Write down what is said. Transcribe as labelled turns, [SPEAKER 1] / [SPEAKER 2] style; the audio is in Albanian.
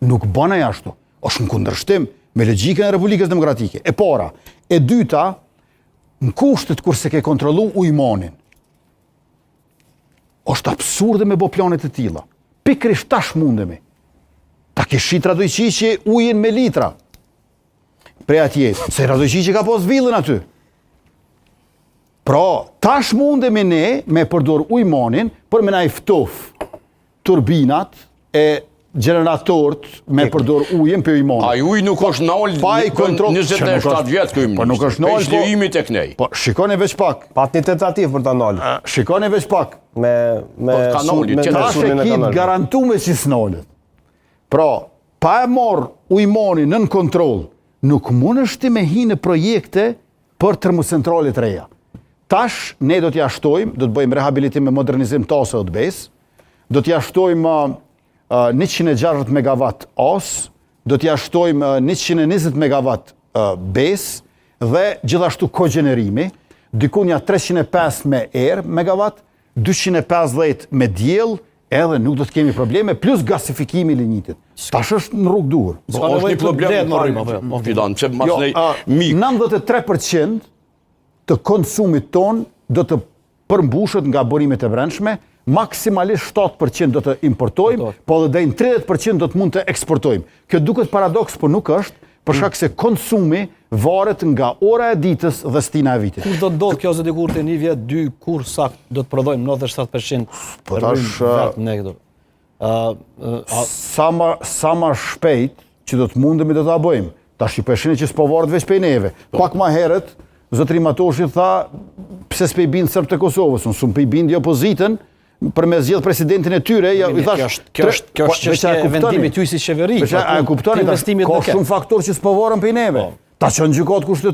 [SPEAKER 1] Nuk bëna ashtu. Është në kundërshtim me logjikën e Republikës Demokratike. E para. E dyta, në kushtet kur se ke kontrollu ujmanin. Është absurde me bo planet e tilla. Pikrisht tash mundemi. Ta kishit Radojqiqi ujin me litra. Prej atje, se Radojqiqi ka pos villën aty. Pra, tash mundemi ne me përdor ujmanin për me na i ftof turbinat e generatorët me përdor ujin për ujmanin.
[SPEAKER 2] Ai uj nuk është nal 27 vjet ky.
[SPEAKER 1] Po nuk është nal.
[SPEAKER 2] Vlerësimi tek ne.
[SPEAKER 1] Po shikoni veç pak.
[SPEAKER 3] Pat një tentativë për ta nalë.
[SPEAKER 1] Shikoni veç pak.
[SPEAKER 3] Me
[SPEAKER 1] tash e kit garantuar që s'nalet. Pra, pa e marr ujmanin nën kontroll, nuk mundesh ti me hi në projekte për termocentrale të reja. Tash ne do t'ja shtojmë, do të bëjmë rehabilitim me modernizim të ose të bes, do t'ja shtojmë 160 MW os, do t'ja shtojmë 120 MW bes dhe gjithashtu kogenerimi, dikunja 305 me erë megawatt, 250 me diell, edhe nuk do të kemi probleme, plus gasifikimi i linjitit. Tash është në rrugë duhur.
[SPEAKER 2] Është një problem filan, pse mas ne mik.
[SPEAKER 1] 93% të konsumit ton do të përmbushet nga burimet e brendshme, maksimalisht 7% do të importojmë, po edhe deri në 30% do të mund të eksportojmë. Kjo duket paradoks, po nuk është, për shkak se konsumi varet nga ora e ditës dhe stina e vitit.
[SPEAKER 4] Kur do të ndodh kjo se dikur te 1 vjet, 2 kur sakt do të prodhojmë 97%?
[SPEAKER 1] Po tash
[SPEAKER 4] ne këtu.
[SPEAKER 1] Sa më shpejt që do të mundemi do ta bëjmë. Tash i peshini që s'po varet veç prej neve. Pak më herët Zotri Matoshi tha, pse s'pe i bindë Serb të Kosovës, unë s'u pe i bindi opozitën, për me zgjedh presidentin e tyre, i thash...
[SPEAKER 4] Kjo është çështja e vendimit juaj si qeveri.
[SPEAKER 1] A e kuptoni, ka shumë faktor që s'po varën prej neve. Ta çon gjykatë kushtetuese.